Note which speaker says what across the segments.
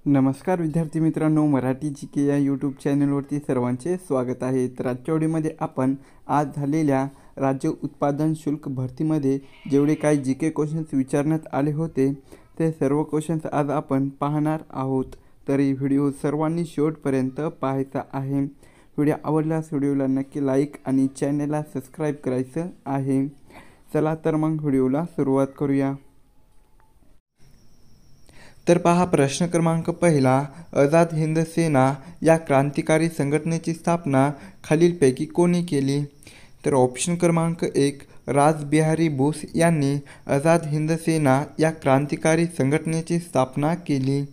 Speaker 1: नमस्कार विद्यार्थी मित्रांनो, मराठी जी के या यूट्यूब चॅनलवरती सर्वांचे स्वागत आहे। तर आजच्या व्हिडिओमध्ये आपण आज झालेल्या राज्य उत्पादन शुल्क भरतीमध्ये जेवढे काही जी के क्वेश्चन्स विचारण्यात आले होते ते सर्व क्वेश्चन्स आज आपण पाहणार आहोत। तर ही व्हिडिओ सर्वांनी शेवटपर्यंत पाहायचा आहे। व्हिडिओ आवडल्यास व्हिडिओला नक्की लाईक आणि चॅनलला सबस्क्राईब करायचं आहे। चला तर मग व्हिडिओला सुरुवात करूया। तर पहा, प्रश्न क्रमांक पहिला, आझाद हिंद सेना या क्रांतिकारी संघटनेची स्थापना खालीलपैकी कोणी केली? तर ऑप्शन क्रमांक 1, रासबिहारी बोस यांनी आझाद हिंद सेना या क्रांतिकारी संघटनेची स्थापना केली।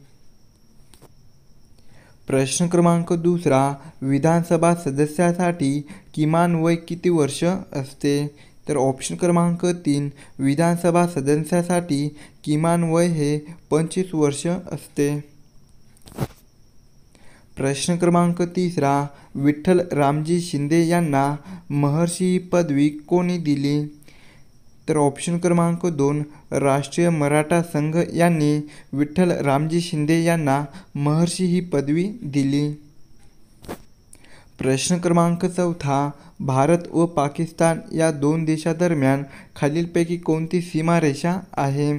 Speaker 1: प्रश्न क्रमांक दुसरा, विधानसभा सदस्यासाठी किमान वय किती वर्ष असते? तर ऑप्शन क्रमांक 3, विधानसभा सदस्यासाठी किमान वय हे 25 वर्ष असते। प्रश्न क्रमांक तिसरा, विठ्ठल रामजी शिंदे यांना महर्षी ही पदवी कोणी दिली? तर ऑप्शन क्रमांक 2, राष्ट्रीय मराठा संघ यांनी विठ्ठल रामजी शिंदे यांना महर्षी ही पदवी दिली। प्रश्न क्रमांक चौथा, भारत व पाकिस्तान या दोन देशादरम्यान खालीलपैकी कोणती सीमारेषा आहे?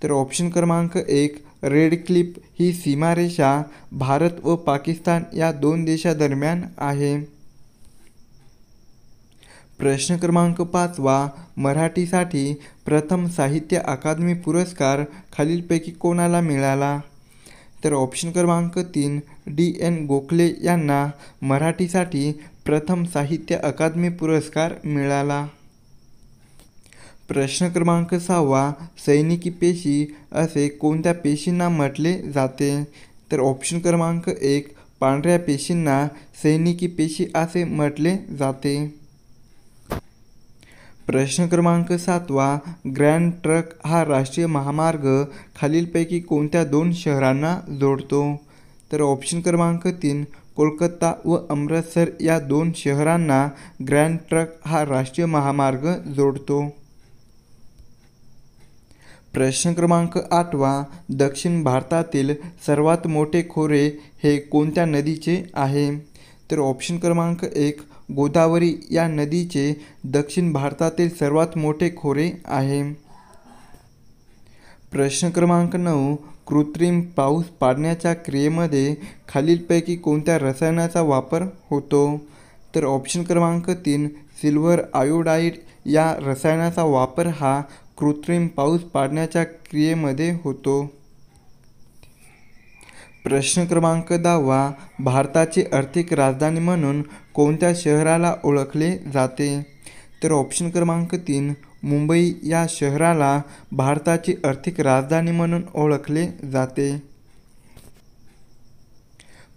Speaker 1: तर ऑप्शन क्रमांक 1, रेड क्लिफ ही सीमारेषा भारत व पाकिस्तान या दोन देशादरम्यान आहे। प्रश्न क्रमांक पाचवा, मराठीसाठी प्रथम साहित्य अकादमी पुरस्कार खालीलपैकी कोणाला मिळाला? तर ऑप्शन क्रमांक 3, D.N. गोखले यांना मराठीसाठी प्रथम साहित्य अकादमी पुरस्कार मिळाला। प्रश्न क्रमांक 6वा, सैनिकी पेशी असे कोणत्या पेशींना म्हटले जाते? तर ऑप्शन क्रमांक 1, पांढऱ्या पेशींना सैनिकी पेशी असे म्हटले जाते। प्रश्न क्रमांक 7वा, ग्रँड ट्रक हा राष्ट्रीय महामार्ग खालीलपैकी कोणत्या दोन शहरांना जोडतो? तर ऑप्शन क्रमांक 3, कोलकाता व अमृतसर या दोन शहरांना ग्रँड ट्रक हा राष्ट्रीय महामार्ग जोडतो। प्रश्न क्रमांक 8वा, दक्षिण भारतातील सर्वात मोठे खोरे हे कोणत्या नदीचे आहे? तर ऑप्शन क्रमांक 1, गोदावरी या नदीचे दक्षिण भारतातील सर्वात मोठे खोरे आहे। प्रश्न क्रमांक 9, कृत्रिम पाऊस पाडण्याच्या क्रियेमध्ये खालीलपैकी कोणत्या रसायनाचा वापर होतो? तर ऑप्शन क्रमांक 3, सिल्वर आयोडाईड या रसायनाचा वापर हा कृत्रिम पाऊस पाडण्याच्या क्रियेमध्ये होतो। प्रश्न क्रमांक 10वा, भारताची आर्थिक राजधानी म्हणून कोणत्या शहराला ओळखले जाते? तर ऑप्शन क्रमांक 3, मुंबई या शहराला भारताची आर्थिक राजधानी म्हणून ओळखले जाते।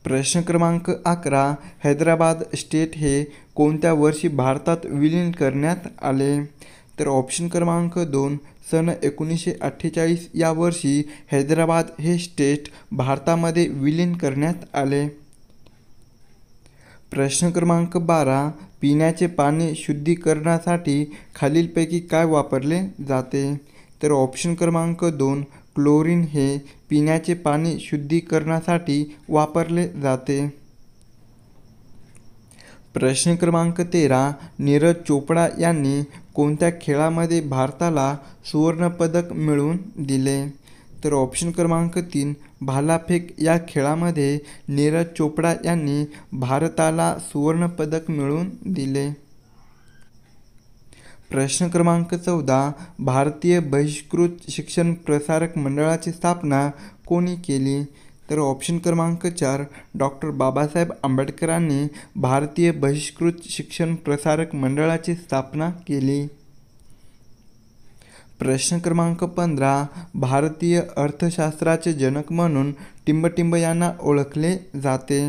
Speaker 1: प्रश्न क्रमांक 11, हैदराबाद स्टेट हे कोणत्या वर्षी भारतात विलीन करण्यात आले? तर ऑप्शन क्रमांक 2, सन 1948 या वर्षी हैदराबाद हे स्टेट भारतामध्ये विलीन करण्यात आले। प्रश्न क्रमांक 12, पिण्याचे पाणी शुद्धीकरणासाठी खालीलपैकी काय वापरले जाते? तर ऑप्शन क्रमांक 2, क्लोरीन हे पिण्याचे पाणी शुद्धीकरणासाठी वापरले जाते। प्रश्न क्रमांक 13, नीरज चोपडा यांनी कोणत्या खेळामध्ये भारताला सुवर्णपदक मिळवून दिले? तर ऑप्शन क्रमांक 3, भालाफेक या खेळामध्ये नीरज चोपडा यांनी भारताला सुवर्णपदक मिळवून दिले। प्रश्न क्रमांक 14, भारतीय बहिष्कृत शिक्षण प्रसारक मंडळाची स्थापना कोणी केली? तर ऑप्शन क्रमांक 4, डॉक्टर बाबासाहेब आंबेडकरांनी भारतीय बहिष्कृत शिक्षण प्रसारक मंडळाची स्थापना केली। प्रश्न क्रमांक 15, भारतीय अर्थशास्त्राचे जनक म्हणून टिंबटिंब यांना ओळखले जाते?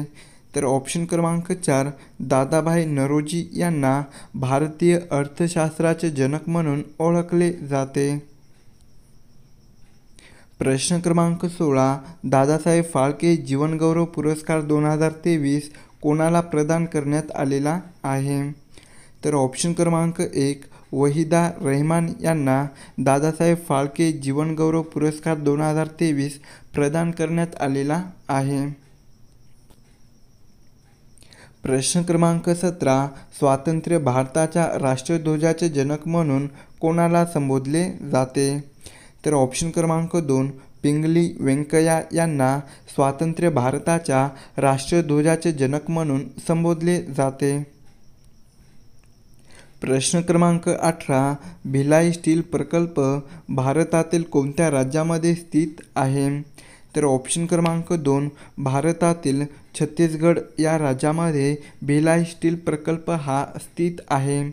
Speaker 1: तर ऑप्शन क्रमांक 4, दादाभाई नौरोजी यांना भारतीय अर्थशास्त्राचे जनक म्हणून ओळखले जाते। प्रश्न क्रमांक 16, दादासाहेब फाळके जीवनगौरव पुरस्कार 2023 कोणाला प्रदान करण्यात आलेला आहे? तर ऑप्शन क्रमांक 1, वहिदा रहमान यांना दादासाहेब फाळके जीवनगौरव पुरस्कार 2023 प्रदान करण्यात आलेला आहे. प्रश्न क्रमांक 17. स्वातंत्र्य भारताच्या राष्ट्रध्वजाचे जनक म्हणून कोणाला संबोधले जाते? तर ऑप्शन क्रमांक 2. पिंगली व्यंकय्या यांना स्वातंत्र्य भारताच्या राष्ट्रध्वजाचे जनक म्हणून संबोधले जाते. प्रश्न क्रमांक 18. भिलाई स्टील प्रकल्प भारतातील कोणत्या राज्यामध्ये स्थित आहे? तर ऑप्शन क्रमांक 2. भारतातील छत्तीसगड या राज्यामध्ये भिलाई स्टील प्रकल्प हा स्थित आहे.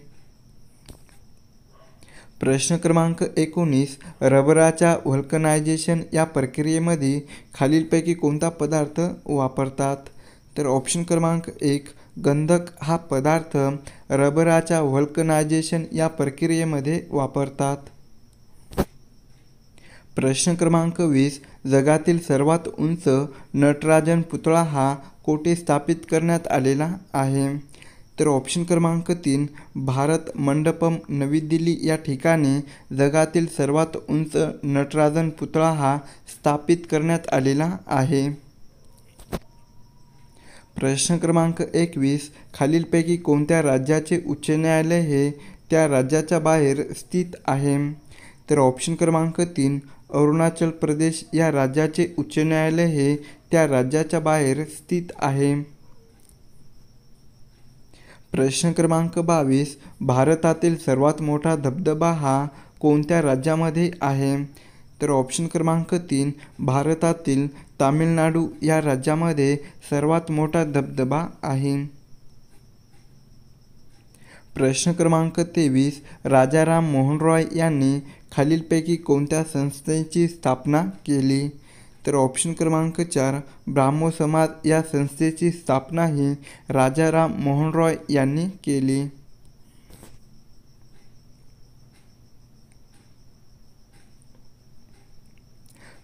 Speaker 1: प्रश्न क्रमांक 19. रबराच्या व्हल्कनायझेशन या प्रक्रियेमध्ये खालीलपैकी कोणता पदार्थ वापरतात? तर ऑप्शन क्रमांक 1. गंधक हा पदार्थ रबराच्या व्हल्कनायझेशन या प्रक्रियेमध्ये वापरतात. प्रश्न क्रमांक 20. जगातील सर्वात उंच नटराजन पुतळा हा कोठे स्थापित करण्यात आलेला आहे? तर ऑप्शन क्रमांक 3. भारत मंडपम नवी दिल्ली या ठिकाणी जगातील सर्वात उंच नटराजन पुतळा हा स्थापित करण्यात आलेला आहे. प्रश्न क्रमांक 21. खालीलपैकी कोणत्या राज्याचे उच्च न्यायालय हे त्या राज्याच्या बाहेर स्थित आहे? तर ऑप्शन क्रमांक 3. अरुणाचल प्रदेश या राज्याचे उच्च न्यायालय हे त्या राज्याच्या बाहेर स्थित आहे. प्रश्न क्रमांक 22. भारतातील सर्वात मोठा धबधबा हा कोणत्या राज्यामध्ये आहे? तर ऑप्शन क्रमांक 3. भारतातील तामिळनाडू या राज्यामध्ये सर्वात मोठा धबधबा आहे. प्रश्न क्रमांक 23. राजाराम मोहन रॉय यांनी खालीलपैकी कोणत्या संस्थेची स्थापना केली? तर ऑप्शन क्रमांक 4. ब्राह्मो समाज या संस्थेची स्थापना ही राजाराम मोहन रॉय यांनी केली.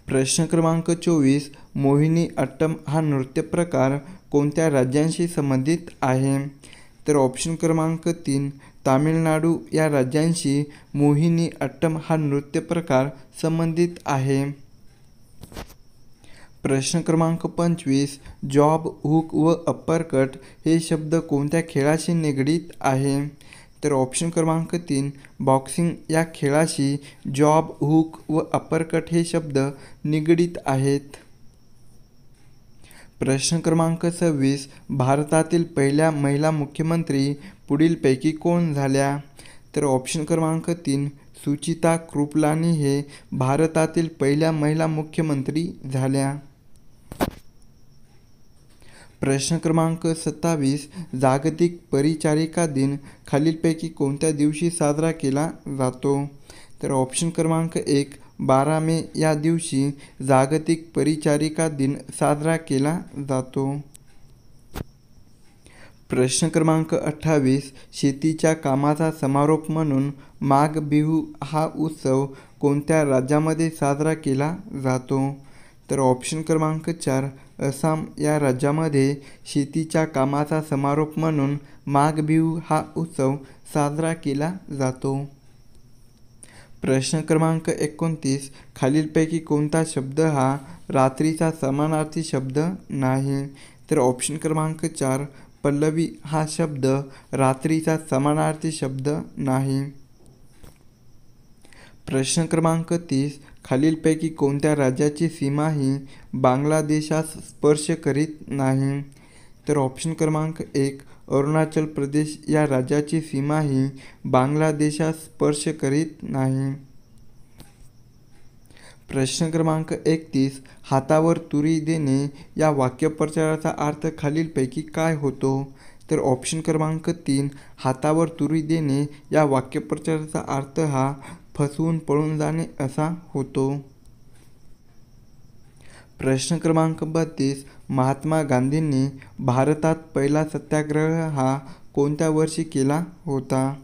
Speaker 1: प्रश्न क्रमांक 24. मोहिनी अट्टम हा नृत्यप्रकार कोणत्या राज्यांशी संबंधित आहे? तर ऑप्शन क्रमांक 3. तामिळनाडू या राज्यांशी मोहिनी अट्टम हा नृत्यप्रकार संबंधित आहे. प्रश्न क्रमांक 25. जॉब, हुक व अप्परकट हे शब्द कोणत्या खेळाशी निगडीत आहे? तर ऑप्शन क्रमांक 3. बॉक्सिंग या खेळाशी जॉब, हुक व अप्परकट हे शब्द निगडीत आहेत. प्रश्न क्रमांक 26. भारतातील पहिल्या महिला मुख्यमंत्री पुढीलपैकी कोण झाल्या? तर ऑप्शन क्रमांक 3. सुचिता कृपलानी हे भारतातील पहिल्या महिला मुख्यमंत्री झाल्या. प्रश्न क्रमांक 27. जागतिक परिचारिका दिन खालीलपैकी कोणत्या दिवशी साजरा केला जातो? तर ऑप्शन क्रमांक 1. 12 मे या दिवशी जागतिक परिचारिका दिन साजरा केला जातो. प्रश्न क्रमांक 28. शेतीच्या कामाचा समारोप म्हणून माघ बिहू हा उत्सव कोणत्या राज्यामध्ये साजरा केला जातो? तर ऑप्शन क्रमांक 4. आसाम या राज्यामध्ये शेतीच्या कामाचा समारोप म्हणून माघ बिहू हा उत्सव साजरा केला जातो. प्रश्न क्रमांक 29. खालीलपैकी कोणता शब्द हा रात्रीचा समानार्थी शब्द नाही? तर ऑप्शन क्रमांक 4. पल्लवी हा शब्द रात्रीचा समानार्थी शब्द नाही. प्रश्न क्रमांक 30. खालीलपैकी कोणत्या राज्याची सीमा ही बांगलादेशास स्पर्श करीत नाही? तर ऑप्शन क्रमांक 1. अरुणाचल प्रदेश या राज्याची सीमा ही बांगलादेशास स्पर्श करीत नाही. प्रश्न क्रमांक 31. हातावर तुरी देणे या वाक्यप्रचाराचा अर्थ खालीलपैकी काय होतो? तर ऑप्शन क्रमांक 3. हातावर तुरी देणे या वाक्यप्रचाराचा अर्थ हा फसवून पळून जाणे असा होतो. प्रश्न क्रमांक 32. महात्मा गांधींनी भारतात पहिला सत्याग्रह हा कोणत्या वर्षी केला होता?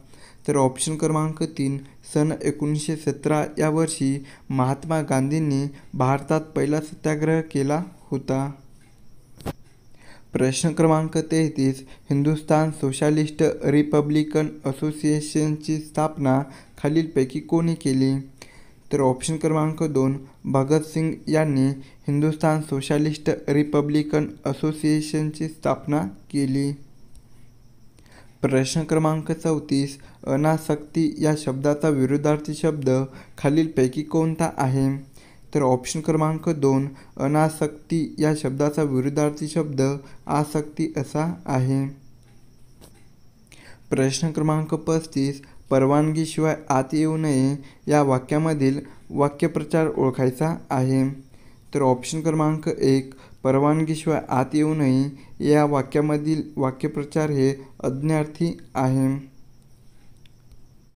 Speaker 1: तर ऑप्शन क्रमांक 3. सन 1917 या वर्षी महात्मा गांधींनी भारतात पहिला सत्याग्रह केला होता. प्रश्न क्रमांक 33, हिंदुस्तान सोशलिस्ट रिपब्लिकन असोसिएशनची स्थापना खालीलपैकी कोणी केली? तर ऑप्शन क्रमांक 2, भगतसिंग यांनी हिंदुस्तान सोशलिस्ट रिपब्लिकन असोसिएशनची स्थापना केली. प्रश्न क्रमांक 34, अनासक्ती या शब्दाचा विरुद्धार्थी शब्द खालीलपैकी कोणता आहे? तर ऑप्शन क्रमांक 2, अनासक्ती या शब्दाचा विरुद्धार्थी शब्द आसक्ती असा आहे. प्रश्न क्रमांक 35, परवानगीशिवाय आत येऊ नये या वाक्यामधील वाक्यप्रचार ओळखायचा आहे. तर ऑप्शन क्रमांक 1, परवानगीशिवाय आत येऊ नये या वाक्यामधील वाक्यप्रचार हे आज्ञार्थी आहे.